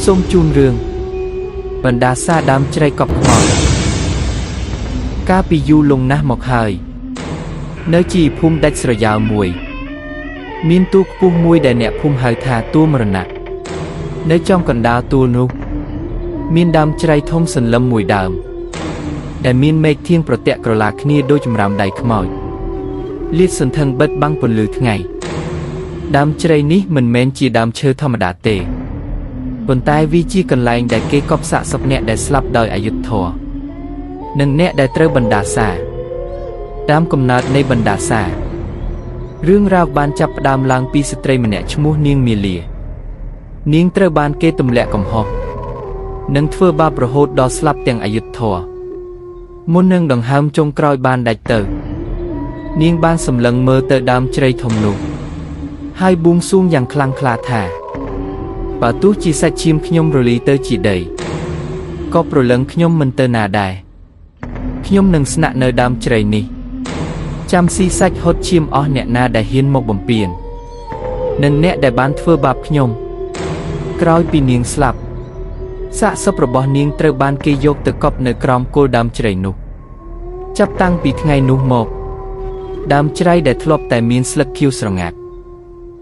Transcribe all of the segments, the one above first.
ส้มจูนเรืองบรรดาซาดำใจกอบขมอดกาปียูลงนะหมอกหายเนื้อจีพุ่มได้สระยาวมวยมีนตุกพุ่มมวยได้เนะพุ่มหายทาตัวมรณะเนื้อจอมกันดาวตัวนุกมีนดำใจทมสันลำมวยดำแต่มีนเมฆเที่ยงประเตะกระลาคณีโดยจำรามใดขมอยเลียดสันทังเบิดบังปนลือทั้งไงดำใจนี้มันเมนจีดำเชื่อธรรมดาเตะบนใต้วิจีกันไลน์ได้เกกอบสะสบเนะได้สลับโดยอายุทธอหนึ่งเนะได้เตรบรรดาซาดำกำนัดในบรรดาซาเรื่องราวบานจับดำลางปีสตรีมันเนะชมูเนียงมีเลียเนียงเตรบานเกตุมแหลกกำหอกนังเฟือบาประโหดดอสลับเตียงอายุทธอมุนนึงดังห้ามจงกรอยบานได้เตอเนียงบานสำลังเมื่อเตอดำใจทมนุให้บุ้งซุ่มอย่างคลังคลาถาป่าตู้จีสัดชิมขยมโรลีเตอจีเดยก็โปรลังขยมมันเตอนาได้ขยมหนึ่งสนะเนอดำใจนี้จำซีสัดฮดชิมอ้อเนะนาได้เห็นหมกบ่มเปลี่ยนหนึ่งเนะได้บานเฟือบาขยมกรอยปีเนียงสลับสะสปรบเนียงเตอบานเกยกตะกอบเนกรอมโกดำใจนุจับตั้งปีไงนุหมกดำใจได้ทลบแต่มีนสลักคิวสระงัก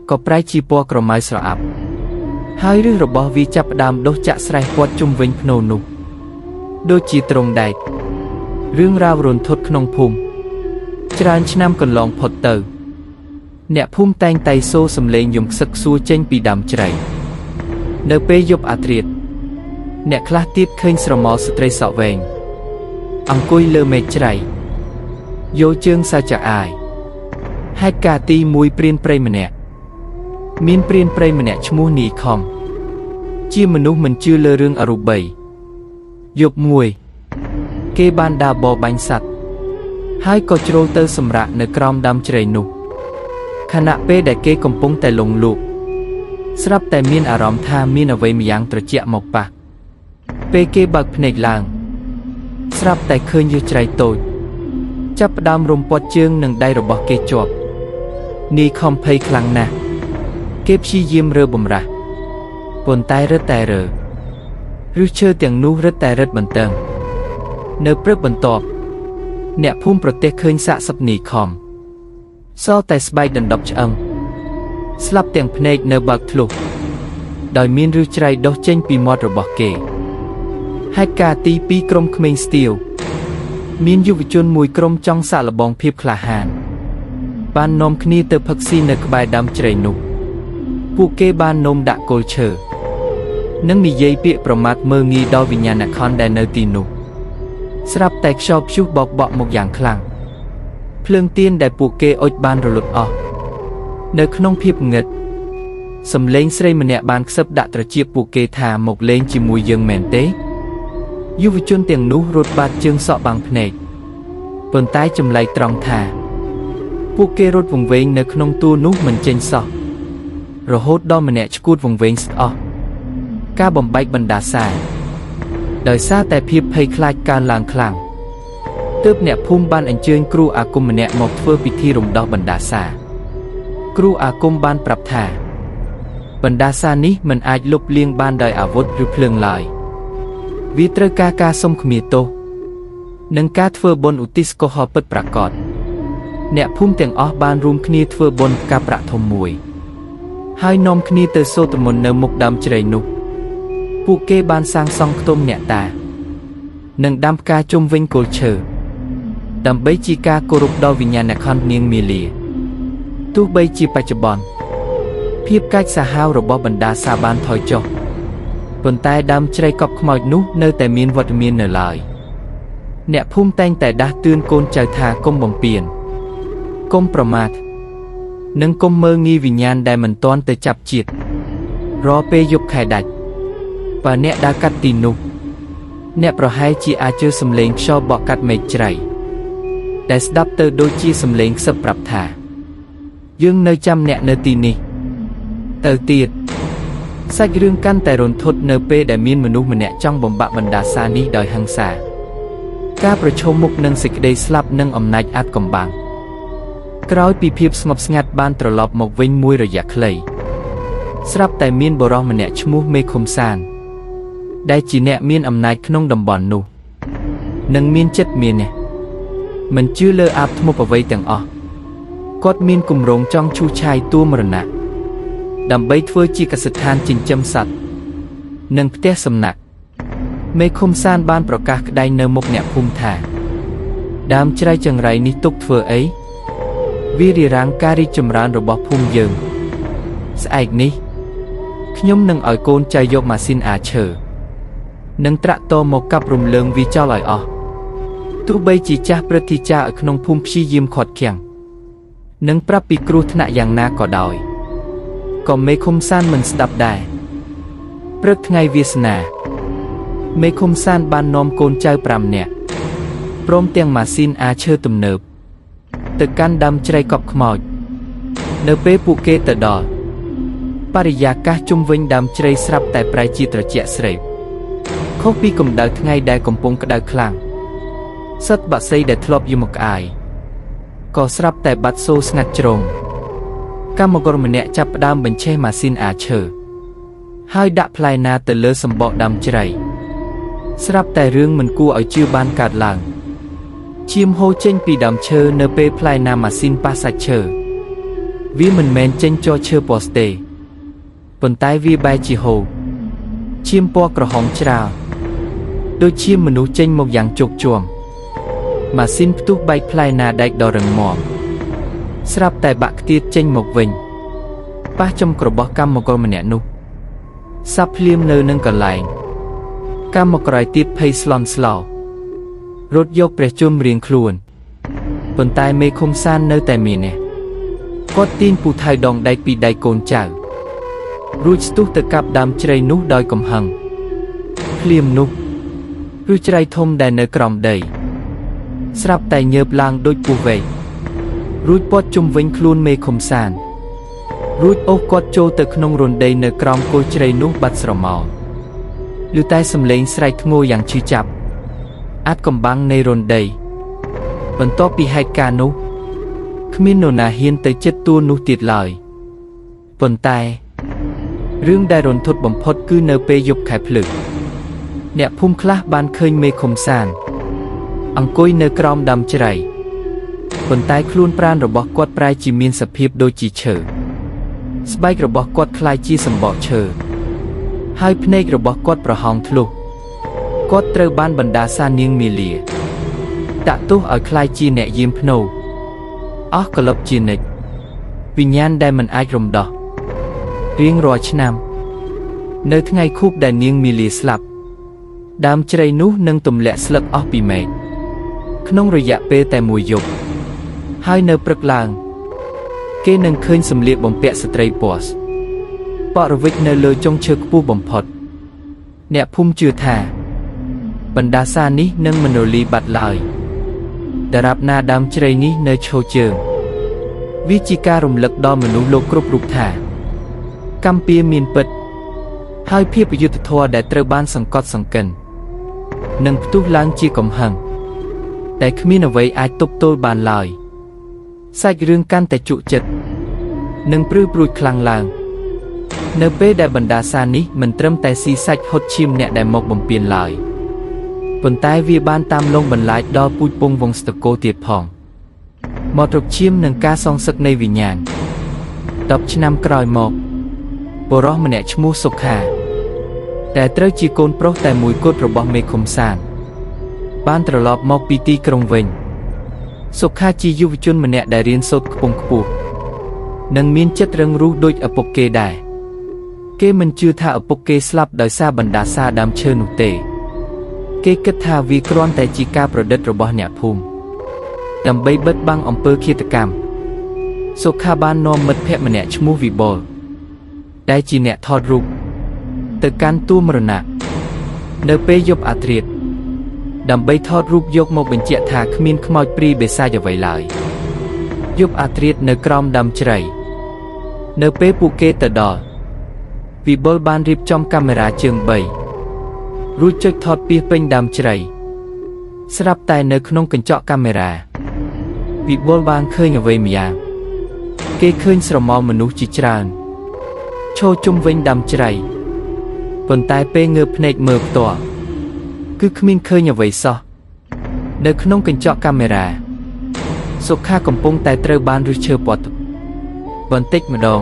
ก็ปลายจีปัวกระไม้สระอับให้เรื่องระบวิจับดำโดจะใส่ปวดจุ่มเวงพโนนุโดยจีตรงใดเรื่องราวรุนทดขนงภูมิจรานชนำกันลองพดเตอเนะภูมิแตงไตโซสำเลงยมสักซูเจนปีดำใจเนเปยบอาเตรียดเนะคลาติดเคยสระมอสเตรสเวงอังกุยเลเมใจโยเจิงซาจะอายให้กาตีมวยเปลี่ยนเปรย์มันเนะมีนเปลี่ยนเปรย์มันเนะชมูนีคอมจีมนุษย์มันชื่อเลเรื่องอรุบัยยบมวยเกบานดาบอบังสัตให้กอจโรเตอร์สำระในกรอมดำใจนุขณะเป้ได้เกกำปงแต่ลงลูกสรับแต่มีนอารมณ์ท่ามีนเอาไว้มียังตระเจียหมกปะเปเกบักเพนกลางสรับแต่เคยยืดใจโตจับดำรมปอดเจืองหนึ่งได้ระบอกเกจบนี่คอมเพยคลังนะเก็บชียิ้มเรือบมระปนใต้รถแต่เรือหรือเชื่อเตียงนู้รถแต่รถบันเติงเนื้อเปลือกบันตอบเนะพุ่มประเทศเคยสะสับนีคอมซ้อแต่สบายดันดอกจังสลับเตียงเพนกเนื้อบักทลุกโดยมีนรือใจดอกเจนปีมอดระบอกเกให้กาตีปีกรมเขมรสตีลมีนยุวชนมวยกรมจ้องสารบองเพียบคลาหานบานนมคณีเตอพักซีเนกบายดำใจนุปูเกบานนมดะโกลเชอนังมีเยเปียประมาทเมืองีดอวิญญาณคอนแดนเนตีนุสรับแตกชอบชุบบอกบอกหมกอย่างคลั่งเพลิงเตียนได้ปูเกอดบานระลุดออกเนขนงเพียบเงิดสำเลงเสรมันเนะบานซับดะตระเจียปูเกทาหมกเลงจิมวยยังแมนเตยุวชนเตียงนู้รถบาดเจิงสอบางเพนกปนใต้จำไลตรองทาปูเกรถวงเวงเนขนงตัวนู้เหมือนเจนสอบระโหดดอมันเนะชกูดวงเวงสออกาบ่มใบบรรดาซาโดยซาแต่เพียบเพยคลายการลางคลังเติบเนะภูมิบานอันเจิงครูอากุมมันเนะหมกเฟื่อพิธีรมดอกบรรดาซาครูอากุมบานปรับท่าบรรดาซานี้มันอาจลบเลียงบานโดยอาวุธหรือเพลิงลอยวิตรกาสมขมีโตนังกาเฟื่อบนอุติสโกฮอเปิดประกอบเนะภูมิเตียงออบานรุมคณีเฟื่อบนกาประทมมวยให้นมคณีเตอโซตมนเนมุกดำใจนุปูเกบานสร้างซองต้มเนะตาหนึ่งดำกาจมเวงโกลเชอดำใบจีกาโกรุบดอวิญญาณคอนเนียงมีเลียทุกใบจีปัจจุบันเพียบกายสาหาวระบบบรรดาซาบานถอยจบปนใต้ดำใจกอบขมอยนุเนอแต่มีนวัดมีนเนอลายเนะพุ่มแตงแต่ดาตื่นโกนใจทากมบ่มเปลี่ยนกมประมาทนังกมเมืองีวิญญาณได้มันต้อนแต่จับจิตรอเปยบไข่ดัดปะเนะดากัดตีนุเนะประหายจีอาเจอสำเลงชอบบอกกัดไม่ใจแต่สดับเตอโดยจีสำเลงสปรับถายังเนยจำเนะเนตีนีเตอตีดสักเรื่องกันแต่รนทดเนเปได้มีนมนุษย์มันเนะจ้องบ่มบะบรรดาซานี้โดยหังสากาประชมมุกนังสิกได้สลับนังอำนาจอัดกำบังกร้อยปีเพียบสงบสงัดบ้านตรลอบหมกเว้นมวยระยะเคลยสลับแต่มีนบรอมันเนะชมูเมคมซาน ដែលជាអ្នកមានអំណាចក្នុងតំបន់នោះនិងមានចិត្តមាននេះមិនជឿលើអាបធ្មប់អ្វីទាំងអស់គាត់មានគម្រោងចង់ឈូសឆាយទួលមរណៈដើម្បីធ្វើជាកសិដ្ឋានចិញ្ចឹមសត្វនិងផ្ទះសំណាក់មេឃុំសានបានប្រកាសក្តីនៅមុខអ្នកភូមិថាដើមជ្រៃចង្រៃនេះទុកធ្វើអីវារារាំងការរីកចម្រើនរបស់ភូមិយើងស្អែកនេះខ្ញុំនឹងឲ្យកូនចៅយកម៉ាស៊ីនអាឈើនិងត្រាក់ទ័រមកកាប់រំលើងវាចោលឲ្យអស់ទោះបីជាចាស់ព្រឹទ្ធាចារ្យក្នុងភូមិព្យាយាមខាត់ខាំងនិងប្រាប់ពីគ្រោះថ្នាក់យ៉ាងណាក៏ដោយក៏មេឃុំសានមិនស្ដាប់ដែរព្រឹកថ្ងៃវាសនាមេឃុំសានបាននាំកូនចៅ5នាក់ព្រមទាំងម៉ាស៊ីនអាឈើទំនើបទៅកាន់ដើមជ្រៃកប់ខ្មោចនៅពេលពួកគេទៅដល់បរិយាកាសជុំវិញដើមជ្រៃស្រាប់តែប្រែជាត្រជាក់ស្រេបខុសពីកម្ដៅថ្ងៃដែលកំពុងក្ដៅខ្លាំងសត្វបក្សីដែលធ្លាប់យំក្អាយក៏ស្រាប់តែបាត់សូរស្ងាត់ជ្រងកម្មករម្នាក់ចាប់ផ្ដើមបញ្ឆេះម៉ាស៊ីនអាឈើហើយដាក់ផ្លែណាទៅលើសម្បកដើមជ្រៃស្រាប់តែរឿងមិនគួរឲ្យជឿបានកើតឡើងឈាមហូរចេញពីដើមឈើនៅពេលផ្លែណាម៉ាស៊ីនប៉ះសាច់ឈើវាមិនមែនចេញចោឈើពណ៌ទេប៉ុន្តែវាបែរជាហូរឈាមពណ៌ក្រហមច្រាលដូចឈាមមនុស្សចេញមកយ៉ាងជោគជាំម៉ាស៊ីនផ្ទុះបែកផ្លែណាដែកដ៏រឹងមាំស្រាប់តែបាក់ខ្ទាតចេញមកវិញប៉ះចំក្ររបស់កម្មករម្នាក់នោះសាប់ភ្លាមនៅនឹងកន្លែងកម្មករឯទៀតភ័យស្លន់ស្លោរត់យកព្រះជន្មរៀងខ្លួនប៉ុន្តែមេឃុំសាននៅតែមាននេះគាត់ទាញពូថៅដងដែកពីដៃកូនចៅរួចស្ទុះទៅកាប់ដើមជ្រៃនោះដោយកំហឹងភ្លាមនោះគឺជ្រៃធំដែលនៅក្រោមដីស្រាប់តែញើបឡើងដូចពស់វែករួចព័ទ្ធជុំវិញខ្លួនមេឃុំសានរួចអូសគាត់ចូលទៅក្នុងរណ្ដីនៅក្រោមគល់ជ្រៃនោះបាត់ស្រមោលឮតែសំឡេងស្រែកធ្ងោយ៉ាងឈឺចាប់អាចកំបាំងនៃរណ្ដីបន្ទាប់ពីហេតុការណ៍នោះគ្មាននរណាហ៊ានទៅជិតទួលនោះទៀតឡើយប៉ុន្តែរឿងដែលរន្ធត់បំផុតគឺនៅពេលយប់ខែភ្លឺអ្នកភូមិខ្លះបានឃើញមេឃុំសានអង្គុយនៅក្រោមដើមជ្រៃប៉ុន្តែខ្លួនប្រាណរបស់គាត់ប្រែជាមានសភាពដូចជាឈើស្បែករបស់គាត់คล้ายជាសម្បកឈើហើយភ្នែករបស់គាត់ប្រហោងធ្លុះគាត់ត្រូវបានបណ្ដាសានាងមាលាតាក់ទោសឲ្យคล้ายជាអ្នកយាមភ្នោអស់ក្លឹបជានិច្ចវិញ្ញាណដែលមិនអាចរំដោះរៀងរាល់ឆ្នាំនៅថ្ងៃខួបដែលនាងមាលាស្លាប់ដើមជ្រៃនោះនឹងទម្លាក់ស្លឹកអស់ពីមែកក្នុងរយៈពេលតែមួយយប់ហើយនៅព្រឹកឡើងគេនឹងឃើញសម្លៀកបំពាក់ស្ត្រីពណ៌បរិវិចនៅលើចុងឈើខ្ពស់បំផុតអ្នកភូមិជឿថាបណ្ដាសានេះនឹងមិនរលាយបាត់ឡើយដរាបណាដើមជ្រៃនេះនៅឈរជើងវាជាការរំលឹកដល់មនុស្សលោកគ្រប់រូបថាកម្មពៀមានពិតហើយភាពអយុត្តិធម៌ដែលត្រូវបានសង្កត់សង្កិននឹងផ្ទុះឡើងជាកំហឹងតែគ្មានអ្វីអាចទប់ទល់បានឡើយសាច់រឿងកាន់តែជក់ចិត្តនិងព្រឺព្រួយខ្លាំងឡើងនៅពេលដែលបណ្ដាសានេះមិនត្រឹមតែស៊ីសាច់ហុតឈាមអ្នកដែលមកបំពេញឡើយប៉ុន្តែវាបានតាមលងបន្លាចដល់ពូជពងវង្សតកូលទៀតផងមករកឈាមនឹងការសងសឹកនៃវិញ្ញាណ10ឆ្នាំក្រោយមកបុរសម្នាក់ឈ្មោះសុខាដែលត្រូវជាកូនប្រុសតែមួយគត់របស់មេឃុំសានបានត្រឡប់មកពីទីក្រុងវិញសុខាជាយុវជនម្នាក់ដែលរៀនសូត្រខ្ពង់ខ្ពស់និងមានចិត្តរឹងរូសដូចឪពុកគេដែរគេមិនជឿថាឪពុកគេស្លាប់ដោយសារបណ្ដាសាដើមឈើនោះទេគេគិតថាវាគ្រាន់តែជាការប្រឌិតរបស់អ្នកភូមិដើម្បីបិទបាំងអំពើឃាតកម្មសុខាបាននាំមិត្តភក្តិម្នាក់ឈ្មោះវិបុលដែលជាអ្នកថតរូបទៅកាន់ទួលមរណៈនៅពេលយប់អាធ្រាត្រដើម្បីថតរូបយកមកបញ្ជាក់ថាគ្មានខ្មោចព្រាយបិសាចអ្វីឡើយយប់អាធ្រាត្រនៅក្រោមដើមជ្រៃនៅពេលពួកគេទៅដល់វិបុលបានរៀបចំកាមេរ៉ាជើង3រួចចុចថតពាសពេញដើមជ្រៃស្រាប់តែនៅក្នុងកញ្ចក់កាមេរ៉ាវិបុលបានឃើញអ្វីម្យ៉ាងគេឃើញស្រមោលមនុស្សជាច្រើនឈរជុំវិញដើមជ្រៃ ប៉ុន្តែពេលងើបភ្នែកមើលផ្ទាល់គឺគ្មានឃើញអ្វីសោះនៅក្នុងកញ្ចក់កាមេរ៉ាសុខាកំពុងតែត្រូវបានឫសឈើពណ៌បន្តិចម្ដង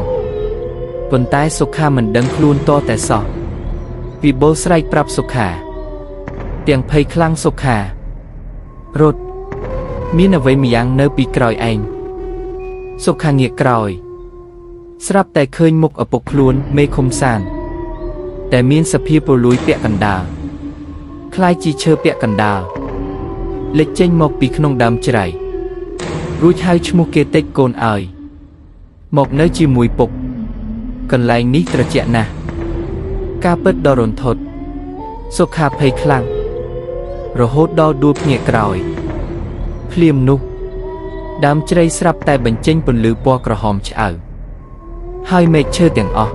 ប៉ុន្តែសុខាមិនដឹងខ្លួនតតែសោះវិបុលស្រែកប្រាប់សុខាទាំងភ័យខ្លាំងសុខារត់មានអ្វីម្យ៉ាងនៅពីក្រោយឯងសុខាងាកក្រោយស្រាប់តែឃើញមុខឪពុកខ្លួនមេឃុំសានតែមានសភាពរលួយពាក់កណ្ដាលคล้ายជាឈើពាក់កណ្ដាលលេចចេញមកពីក្នុងដើមជ្រៃរួចហៅឈ្មោះគេតិចកូនឲ្យមកនៅជាមួយពុកកន្លែងនេះត្រជាក់ណាស់ការពិតដ៏រន្ធត់សុខាភ័យខ្លាំងរហូតដល់ដួលភ្ងាកក្រោយភ្លាមនោះដើមជ្រៃស្រាប់តែបញ្ចេញពន្លឺពណ៌ក្រហមឆ្អៅហើយមែកឈើទាំងអស់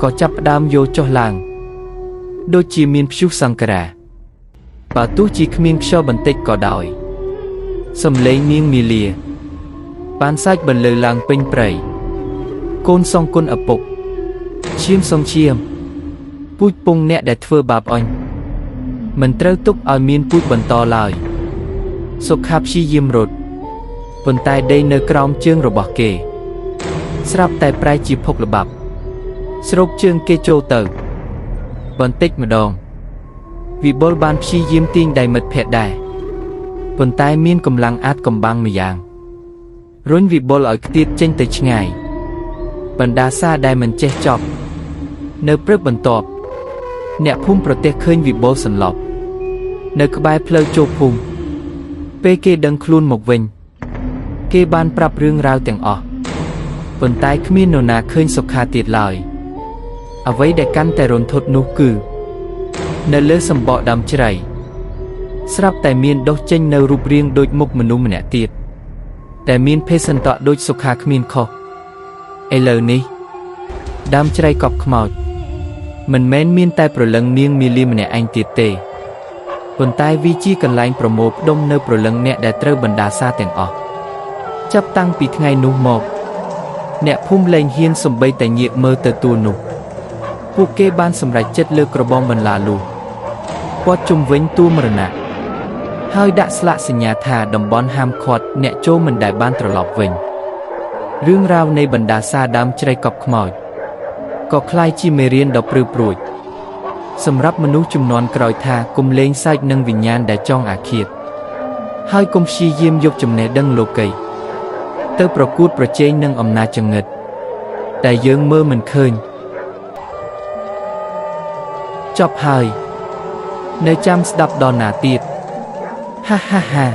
ក៏ចាប់ផ្ដើមយោចុះឡើងដូចជាមានព្យុះសង្ខារបើទោះជាគ្មានខ្យល់បន្តិចក៏ដោយសំឡេងនាងមាលាបានសាច់បន្លឺឡើងពេញព្រៃកូនសងគុណឪពុកឈាមសងឈាមពូជពងអ្នកដែលធ្វើបាបអញមិនត្រូវទុកឲ្យមានពូជបន្តឡើយសុខាព្យាយាមរត់ប៉ុន្តែដេកនៅក្រោមជើងរបស់គេស្រាប់តែប្រែជាភុកល្បាប់ស្រូបជើងគេចូលទៅបន្តិចម្ដងវិបុលបានព្យាយាមទាញដៃមិត្តភក្តិដែរប៉ុន្តែមានកម្លាំងអាចកំបាំងម្យ៉ាងរុញវិបុលឲ្យខ្ទាតចេញទៅឆ្ងាយបណ្ដាសាដែលមិនចេះចប់នៅព្រឹកបន្ទាប់អ្នកភូមិប្រទះឃើញវិបុលសន្លប់នៅក្បែរផ្លូវចូលភូមិពេលគេដឹងខ្លួនមកវិញគេបានប្រាប់រឿងរ៉ាវទាំងអស់ប៉ុន្តែគ្មាននរណាឃើញសុខាទៀតឡើយអ្វីដែលកាន់តែរន្ធត់នោះគឺនៅលើសម្បកដើមជ្រៃស្រាប់តែមានដុះចេញនៅរូបរាងដូចមុខមនុស្សម្នាក់ទៀតតែមានភេសន្តៈដូចសុខាគ្មានខុសឥឡូវនេះដើមជ្រៃកប់ខ្មោចមិនមែនមានតែប្រលឹងនាងមាលាម្នាក់ឯងទៀតទេប៉ុន្តែវាជាកន្លែងប្រមូលផ្ដុំនៅប្រលឹងអ្នកដែលត្រូវបណ្ដាសាទាំងអស់ចាប់តាំងពីថ្ងៃនោះមកអ្នកភូមិលែងហ៊ានសំបីតែងាកមើលទៅទួលនោះពួកគេបានសម្រេចចិត្តលើកក្របងបន្លាលូព័ទ្ធជុំវិញទួលមរណៈហើយដាក់ស្លាកសញ្ញាថាតំបន់ហាមឃាត់អ្នកចូលមិនដែលបានត្រឡប់វិញរឿងរ៉ាវនៃបណ្ដាសាដើមជ្រៃកប់ខ្មោចក៏คล้ายជាមេរៀនដ៏ព្រឺព្រួចសម្រាប់មនុស្សជំនាន់ក្រោយថាកុំលេងសើចនឹងវិញ្ញាណដែលចង់អាឃាតហើយកុំព្យាយាមយកចំណេះដឹងលោកីទៅប្រកួតប្រជែងនឹងអំណាចចង្អិតតែយើងមើលមិនឃើញចប់ហើយនៅចាំស្ដាប់ដល់ណាទៀតហាហាហា